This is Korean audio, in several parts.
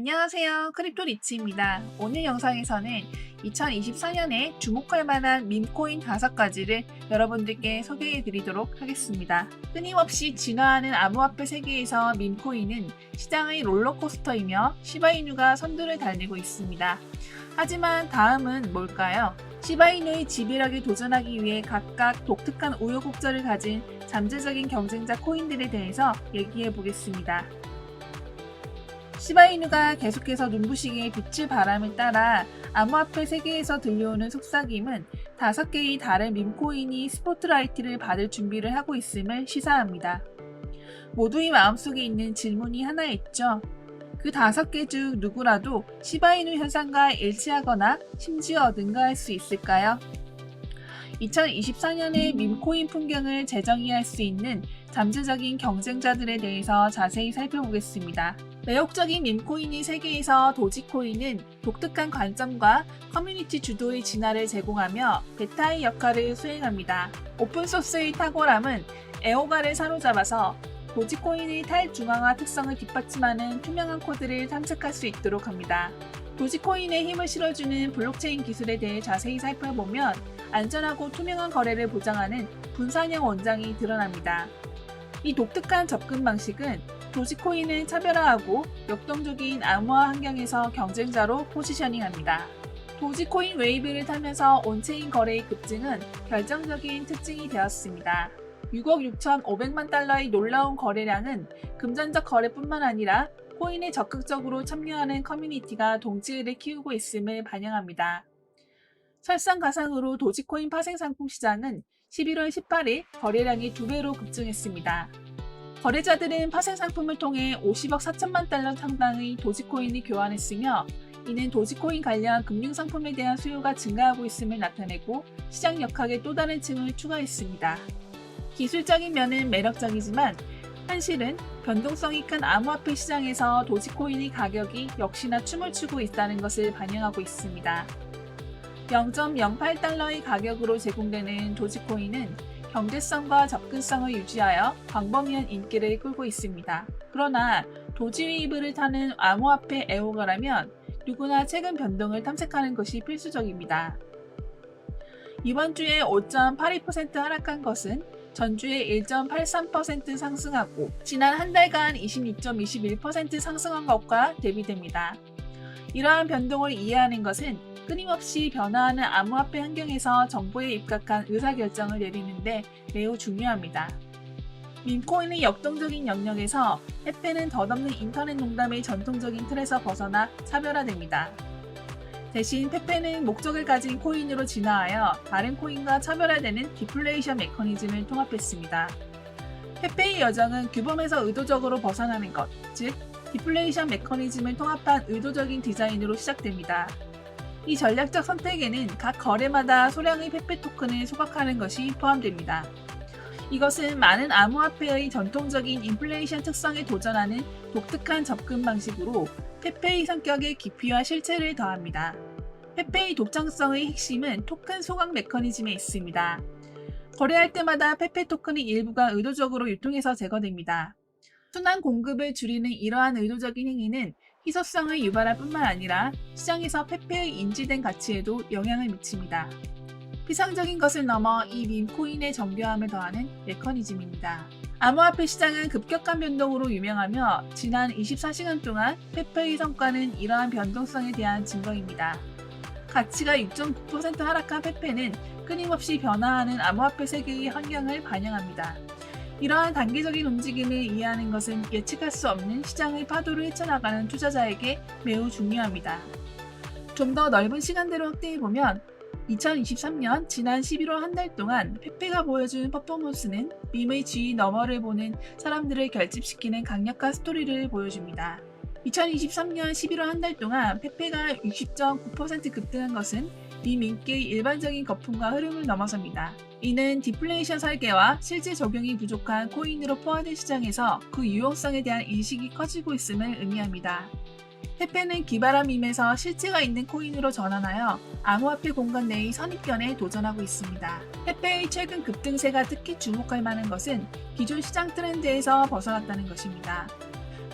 안녕하세요. 크립토 리츠입니다. 오늘 영상에서는 2024년에 주목할 만한 밈코인 5가지를 여러분들께 소개해 드리도록 하겠습니다. 끊임없이 진화하는 암호화폐 세계에서 밈코인은 시장의 롤러코스터이며 시바이누가 선두를 달리고 있습니다. 하지만 다음은 뭘까요? 시바이누의 지배력에 도전하기 위해 각각 독특한 우여곡절을 가진 잠재적인 경쟁자 코인들에 대해서 얘기해 보겠습니다. 시바이누가 계속해서 눈부시게 빛을 바람을 따라 암호화폐 세계에서 들려오는 속삭임은 5개의 다른 밈코인이 스포트라이트를 받을 준비를 하고 있음을 시사합니다. 모두의 마음속에 있는 질문이 하나 있죠. 그 5개 중 누구라도 시바이누 현상과 일치하거나 심지어 능가할 수 있을까요? 2024년의 밈코인 풍경을 재정의할 수 있는 잠재적인 경쟁자들에 대해서 자세히 살펴보겠습니다. 매혹적인 밈코인의 세계에서 도지코인은 독특한 관점과 커뮤니티 주도의 진화를 제공하며 베타의 역할을 수행합니다. 오픈소스의 탁월함은 애호가를 사로잡아서 도지코인의 탈중앙화 특성을 뒷받침하는 투명한 코드를 탐색할 수 있도록 합니다. 도지코인에 힘을 실어주는 블록체인 기술에 대해 자세히 살펴보면 안전하고 투명한 거래를 보장하는 분산형 원장이 드러납니다. 이 독특한 접근 방식은 도지코인을 차별화하고 역동적인 암호화 환경에서 경쟁자로 포지셔닝합니다. 도지코인 웨이브를 타면서 온체인 거래의 급증은 결정적인 특징이 되었습니다. 6억 6,500만 달러의 놀라운 거래량은 금전적 거래뿐만 아니라 코인에 적극적으로 참여하는 커뮤니티가 동지를 키우고 있음을 반영합니다. 설상가상으로 도지코인 파생 상품 시장은 11월 18일 거래량이 2배로 급증했습니다. 거래자들은 파생 상품을 통해 50억 4천만 달러 상당의 도지코인을 교환했으며 이는 도지코인 관련 금융상품에 대한 수요가 증가하고 있음을 나타내고 시장 역학의 또 다른 층을 추가했습니다. 기술적인 면은 매력적이지만 현실은 변동성이 큰 암호화폐 시장에서 도지코인의 가격이 역시나 춤을 추고 있다는 것을 반영하고 있습니다. 0.08달러의 가격으로 제공되는 도지코인은 경제성과 접근성을 유지하여 광범위한 인기를 끌고 있습니다. 그러나 도지웨이브를 타는 암호화폐 애호가라면 누구나 최근 변동을 탐색하는 것이 필수적입니다. 이번 주에 5.82% 하락한 것은 전주에 1.83% 상승하고 지난 한 달간 26.21% 상승한 것과 대비됩니다. 이러한 변동을 이해하는 것은 끊임없이 변화하는 암호화폐 환경에서 정보에 입각한 의사결정을 내리는데 매우 중요합니다. 밈코인의 역동적인 영역에서 페페는 덧없는 인터넷 농담의 전통적인 틀에서 벗어나 차별화됩니다. 대신 페페는 목적을 가진 코인으로 진화하여 다른 코인과 차별화되는 디플레이션 메커니즘을 통합했습니다. 페페의 여정은 규범에서 의도적으로 벗어나는 것, 즉 디플레이션 메커니즘을 통합한 의도적인 디자인으로 시작됩니다. 이 전략적 선택에는 각 거래마다 소량의 페페 토큰을 소각하는 것이 포함됩니다. 이것은 많은 암호화폐의 전통적인 인플레이션 특성에 도전하는 독특한 접근 방식으로 페페의 성격의 깊이와 실체를 더합니다. 페페의 독창성의 핵심은 토큰 소각 메커니즘에 있습니다. 거래할 때마다 페페 토큰의 일부가 의도적으로 유통해서 제거됩니다. 순환 공급을 줄이는 이러한 의도적인 행위는 희소성을 유발할 뿐만 아니라 시장에서 페페의 인지된 가치에도 영향을 미칩니다. 피상적인 것을 넘어 이 밈코인의 정교함을 더하는 메커니즘입니다. 암호화폐 시장은 급격한 변동으로 유명하며 지난 24시간 동안 페페의 성과는 이러한 변동성에 대한 증거입니다. 가치가 6.9% 하락한 페페는 끊임없이 변화하는 암호화폐 세계의 환경을 반영합니다. 이러한 단기적인 움직임을 이해하는 것은 예측할 수 없는 시장의 파도를 헤쳐나가는 투자자에게 매우 중요합니다. 좀 더 넓은 시간대로 확대해보면 2023년 지난 11월 한 달 동안 페페가 보여준 퍼포먼스는 밈의 지위 너머를 보는 사람들을 결집시키는 강력한 스토리를 보여줍니다. 2023년 11월 한 달 동안 페페가 60.9% 급등한 것은 밈 인기의 일반적인 거품과 흐름을 넘어섭니다. 이는 디플레이션 설계와 실제 적용이 부족한 코인으로 포화된 시장에서 그 유용성에 대한 인식이 커지고 있음을 의미합니다. 페페는 기발한 밈에서 실체가 있는 코인으로 전환하여 암호화폐 공간 내의 선입견에 도전하고 있습니다. 페페의 최근 급등세가 특히 주목할 만한 것은 기존 시장 트렌드에서 벗어났다는 것입니다.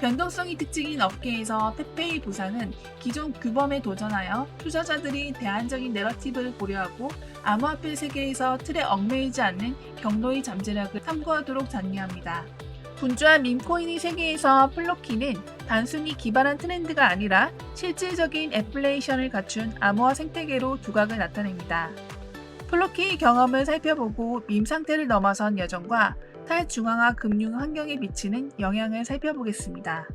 변동성이 특징인 업계에서 페페의 부상은 기존 규범에 도전하여 투자자들이 대안적인 내러티브를 고려하고 암호화폐 세계에서 틀에 얽매이지 않는 경로의 잠재력을 탐구하도록 장려합니다. 분주한 밈코인의 세계에서 플로키는 단순히 기발한 트렌드가 아니라 실질적인 애플레이션을 갖춘 암호화 생태계로 두각을 나타냅니다. 플로키의 경험을 살펴보고 밈 상태를 넘어선 여정과 탈중앙화 금융 환경에 미치는 영향을 살펴보겠습니다.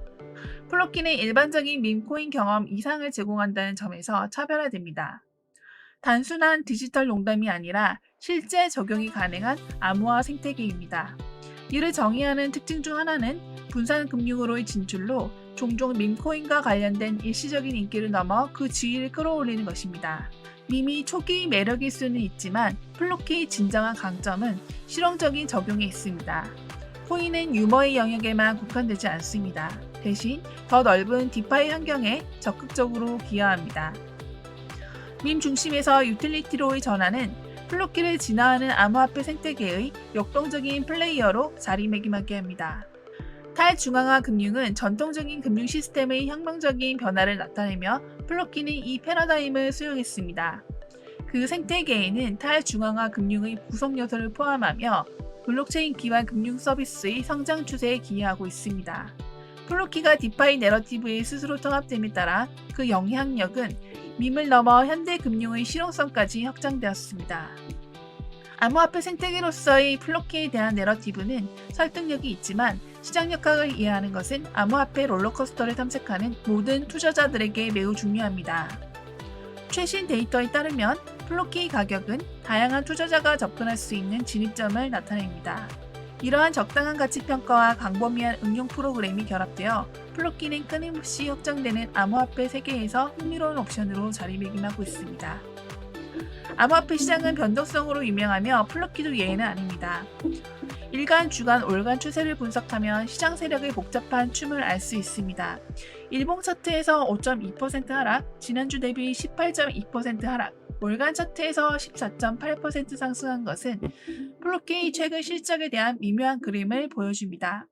플로키는 일반적인 밈코인 경험 이상을 제공한다는 점에서 차별화됩니다. 단순한 디지털 농담이 아니라 실제 적용이 가능한 암호화 생태계입니다. 이를 정의하는 특징 중 하나는 분산 금융으로의 진출로 종종 밈코인과 관련된 일시적인 인기를 넘어 그 지위를 끌어올리는 것입니다. 밈이 초기 매력일 수는 있지만 플로키의 진정한 강점은 실용적인 적용에 있습니다. 코인은 유머의 영역에만 국한되지 않습니다. 대신 더 넓은 디파이 환경에 적극적으로 기여합니다. 밈 중심에서 유틸리티로의 전환은 플로키를 진화하는 암호화폐 생태계의 역동적인 플레이어로 자리매김하게 합니다. 탈중앙화 금융은 전통적인 금융 시스템의 혁명적인 변화를 나타내며 플로키는 이 패러다임을 수용했습니다. 그 생태계에는 탈중앙화 금융의 구성 요소를 포함하며 블록체인 기반 금융 서비스의 성장 추세에 기여하고 있습니다. 플로키가 디파이 내러티브에 스스로 통합됨에 따라 그 영향력은 밈을 넘어 현대 금융의 실용성까지 확장되었습니다. 암호화폐 생태계로서의 플로키에 대한 내러티브는 설득력이 있지만 시장 역학을 이해하는 것은 암호화폐 롤러코스터를 탐색하는 모든 투자자들에게 매우 중요합니다. 최신 데이터에 따르면 플로키 가격은 다양한 투자자가 접근할 수 있는 진입점을 나타냅니다. 이러한 적당한 가치 평가와 광범위한 응용 프로그램이 결합되어 플로키는 끊임없이 확장되는 암호화폐 세계에서 흥미로운 옵션으로 자리매김하고 있습니다. 암호화폐 시장은 변동성으로 유명하며 플로키도 예외는 아닙니다. 일간, 주간, 월간 추세를 분석하면 시장 세력의 복잡한 춤을 알 수 있습니다. 일봉 차트에서 5.2% 하락, 지난주 대비 18.2% 하락, 월간 차트에서 14.8% 상승한 것은 플로키의 최근 실적에 대한 미묘한 그림을 보여줍니다.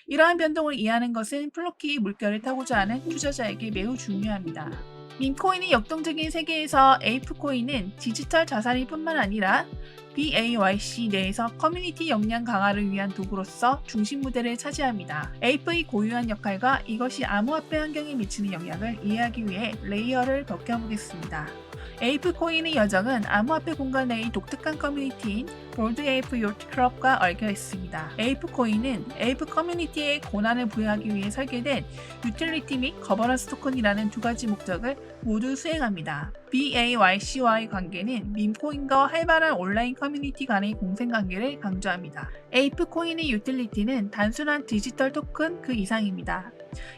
이러한 변동을 이해하는 것은 플로키의 물결을 타고자 하는 투자자에게 매우 중요합니다. 밈코인의 역동적인 세계에서 에이프코인은 디지털 자산일 뿐만 아니라 BAYC 내에서 커뮤니티 역량 강화를 위한 도구로서 중심 무대를 차지합니다. 에이프의 고유한 역할과 이것이 암호화폐 환경에 미치는 영향을 이해하기 위해 레이어를 벗겨보겠습니다. 에이프코인의 여정은 암호화폐 공간 내의 독특한 커뮤니티인 볼드 에이프 요트 클럽과 얽혀 있습니다. 에이프코인은 에이프 커뮤니티에 권한을 부여하기 위해 설계된 유틸리티 및 거버넌스 토큰이라는 두 가지 목적을 모두 수행합니다. BAYC와의 관계는 밈코인과 활발한 온라인 커뮤니티 간의 공생관계를 강조합니다. 에이프코인의 유틸리티는 단순한 디지털 토큰 그 이상입니다.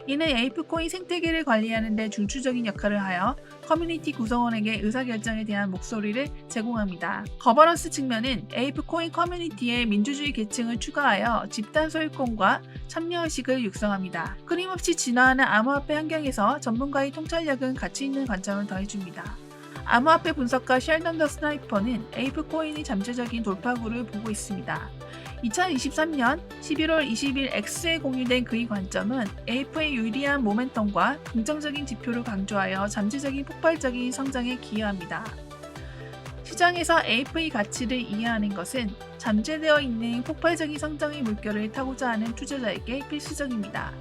이는 에이프코인 생태계를 관리하는 데 중추적인 역할을 하여 커뮤니티 구성원에게 의사결정에 대한 목소리를 제공합니다. 거버넌스 측면은 에이프코인 커뮤니티에 민주주의 계층을 추가하여 집단 소유권과 참여의식을 육성합니다. 끊임없이 진화하는 암호화폐 환경에서 전문가의 통찰력은 가치 있는 관점을 더해줍니다. 암호화폐 분석가 셸던 더 스나이퍼는 에이프코인의 잠재적인 돌파구를 보고 있습니다. 2023년 11월 20일 X에 공유된 그의 관점은 에이프의 유리한 모멘텀과 긍정적인 지표를 강조하여 잠재적인 폭발적인 성장에 기여합니다. 시장에서 에이프의 가치를 이해하는 것은 잠재되어 있는 폭발적인 성장의 물결을 타고자 하는 투자자에게 필수적입니다.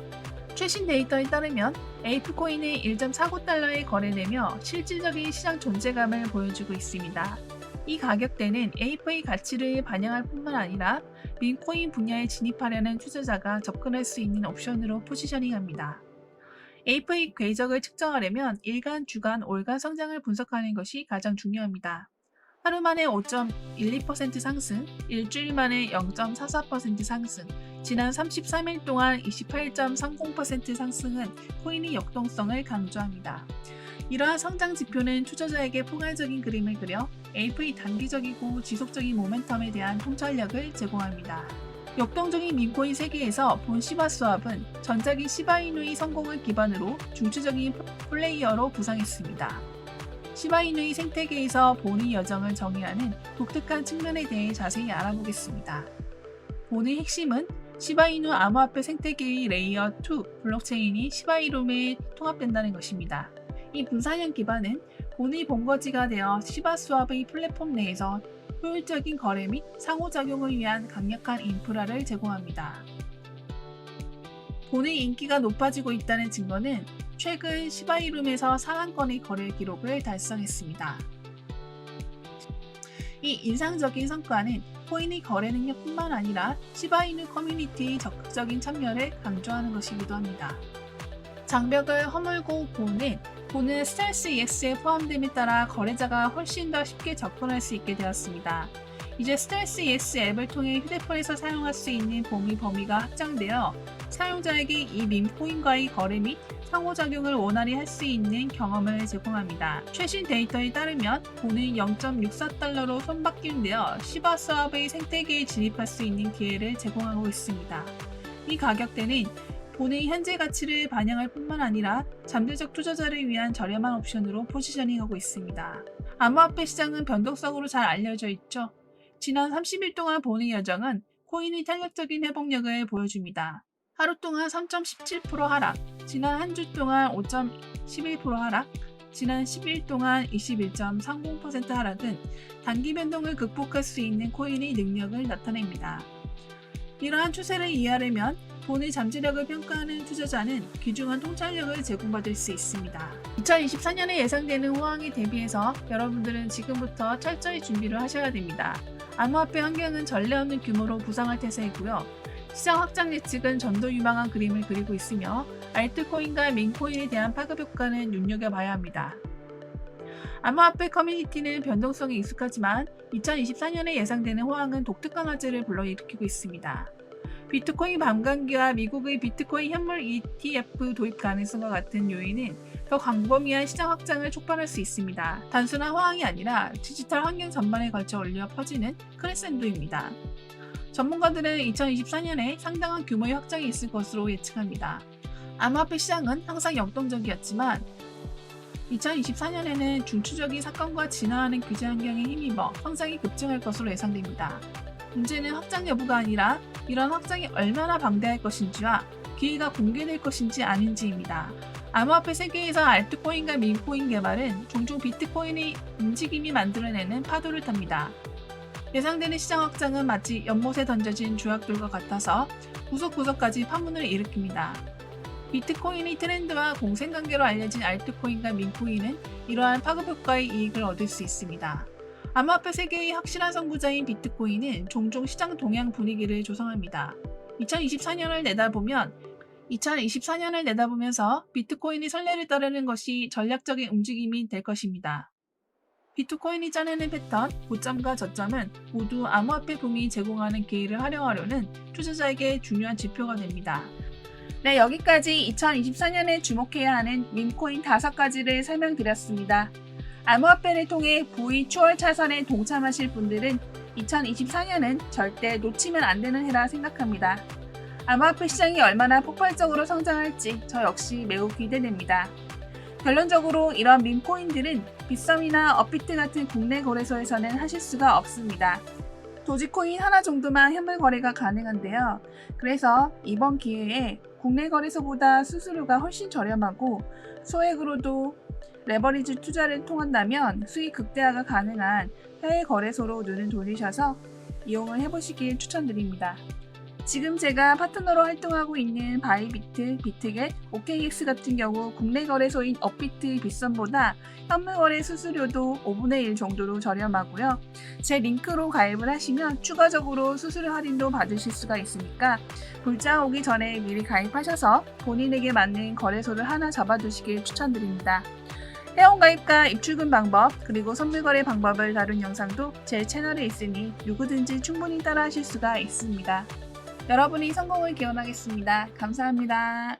최신 데이터에 따르면 에이프코인은 1.49달러에 거래되며 실질적인 시장 존재감을 보여주고 있습니다. 이 가격대는 에이프의 가치를 반영할 뿐만 아니라 밈코인 분야에 진입하려는 투자자가 접근할 수 있는 옵션으로 포지셔닝합니다. 에이프의 궤적을 측정하려면 일간, 주간, 월간 성장을 분석하는 것이 가장 중요합니다. 하루 만에 5.12% 상승, 일주일 만에 0.44% 상승, 지난 33일 동안 28.30% 상승은 코인의 역동성을 강조합니다. 이러한 성장 지표는 투자자에게 포괄적인 그림을 그려 에이프의 단기적이고 지속적인 모멘텀에 대한 통찰력을 제공합니다. 역동적인 밈코인 세계에서 본 시바 스왑은 전작인 시바이누의 성공을 기반으로 중추적인 플레이어로 부상했습니다. 시바이누의 생태계에서 본의 여정을 정의하는 독특한 측면에 대해 자세히 알아보겠습니다. 본의 핵심은 시바이누 암호화폐 생태계의 레이어 2 블록체인이 시바이룸에 통합된다는 것입니다. 이 분산형 기반은 본의 본거지가 되어 시바스왑의 플랫폼 내에서 효율적인 거래 및 상호작용을 위한 강력한 인프라를 제공합니다. 본의 인기가 높아지고 있다는 증거는 최근 시바이룸에서 4만 건의 거래 기록을 달성했습니다. 이 인상적인 성과는 코인의 거래 능력뿐만 아니라 시바이누 커뮤니티의 적극적인 참여를 강조하는 것이기도 합니다. 장벽을 허물고 본은 스텔스 EX에 포함됨에 따라 거래자가 훨씬 더 쉽게 접근할 수 있게 되었습니다. 이제 스텔스 EX 앱을 통해 휴대폰에서 사용할 수 있는 범위가 확장되어 사용자에게 이 밈코인과의 거래 및 상호작용을 원활히 할 수 있는 경험을 제공합니다. 최신 데이터에 따르면 본은 0.64달러로 손바뀜되어 시바스왑의 생태계에 진입할 수 있는 기회를 제공하고 있습니다. 이 가격대는 본의 현재 가치를 반영할 뿐만 아니라 잠재적 투자자를 위한 저렴한 옵션으로 포지셔닝하고 있습니다. 암호화폐 시장은 변동성으로 잘 알려져 있죠. 지난 30일 동안 본의 여정은 코인의 탄력적인 회복력을 보여줍니다. 하루 동안 3.17% 하락, 지난 한 주 동안 5.11% 하락, 지난 10일 동안 21.30% 하락은 단기 변동을 극복할 수 있는 코인의 능력을 나타냅니다. 이러한 추세를 이해하려면 본의 잠재력을 평가하는 투자자는 귀중한 통찰력을 제공받을 수 있습니다. 2024년에 예상되는 호황에 대비해서 여러분들은 지금부터 철저히 준비를 하셔야 됩니다. 암호화폐 환경은 전례 없는 규모로 부상할 태세이고요. 시장 확장 예측은 전도유망한 그림을 그리고 있으며 알트코인과 밈코인에 대한 파급 효과는 눈여겨봐야 합니다. 암호화폐 커뮤니티는 변동성에 익숙하지만 2024년에 예상되는 호황은 독특한 화제를 불러일으키고 있습니다. 비트코인 반감기와 미국의 비트코인 현물 ETF 도입 가능성과 같은 요인은 더 광범위한 시장 확장을 촉발할 수 있습니다. 단순한 호황이 아니라 디지털 환경 전반에 걸쳐 올려 퍼지는 크레센도입니다. 전문가들은 2024년에 상당한 규모의 확장이 있을 것으로 예측합니다. 암호화폐 시장은 항상 역동적이었지만 2024년에는 중추적인 사건과 진화하는 규제 환경에 힘입어 성장이 급증할 것으로 예상됩니다. 문제는 확장 여부가 아니라 이런 확장이 얼마나 방대할 것인지와 기회가 공개될 것인지 아닌지입니다. 암호화폐 세계에서 알트코인과 밈코인 개발은 종종 비트코인의 움직임이 만들어내는 파도를 탑니다. 예상되는 시장 확장은 마치 연못에 던져진 조약돌과 같아서 구석구석까지 파문을 일으킵니다. 비트코인의 트렌드와 공생관계로 알려진 알트코인과 밈코인은 이러한 파급 효과의 이익을 얻을 수 있습니다. 암호화폐 세계의 확실한 선구자인 비트코인은 종종 시장 동향 분위기를 조성합니다. 2024년을 내다보면서 비트코인의 선례를 따르는 것이 전략적인 움직임이 될 것입니다. 비트코인이 짜내는 패턴, 고점과 저점은 모두 암호화폐 붐이 제공하는 기회를 활용하려는 투자자에게 중요한 지표가 됩니다. 네, 여기까지 2024년에 주목해야 하는 밈코인 5가지를 설명드렸습니다. 암호화폐를 통해 부의 추월 차선에 동참하실 분들은 2024년은 절대 놓치면 안 되는 해라 생각합니다. 암호화폐 시장이 얼마나 폭발적으로 성장할지 저 역시 매우 기대됩니다. 결론적으로 이런 밈코인들은 빗썸이나 업비트 같은 국내 거래소에서는 하실 수가 없습니다. 도지코인 하나 정도만 현물 거래가 가능한데요. 그래서 이번 기회에 국내 거래소보다 수수료가 훨씬 저렴하고 소액으로도 레버리지 투자를 통한다면 수익 극대화가 가능한 해외 거래소로 눈을 돌리셔서 이용을 해보시길 추천드립니다. 지금 제가 파트너로 활동하고 있는 바이비트, 비트겟, OKX 같은 경우 국내 거래소인 업비트 빗썸보다 현물 거래 수수료도 5분의 1 정도로 저렴하고요. 제 링크로 가입을 하시면 추가적으로 수수료 할인도 받으실 수가 있으니까 불장 오기 전에 미리 가입하셔서 본인에게 맞는 거래소를 하나 잡아두시길 추천드립니다. 회원가입과 입출금 방법 그리고 선물거래 방법을 다룬 영상도 제 채널에 있으니 누구든지 충분히 따라하실 수가 있습니다. 여러분이 성공을 기원하겠습니다. 감사합니다.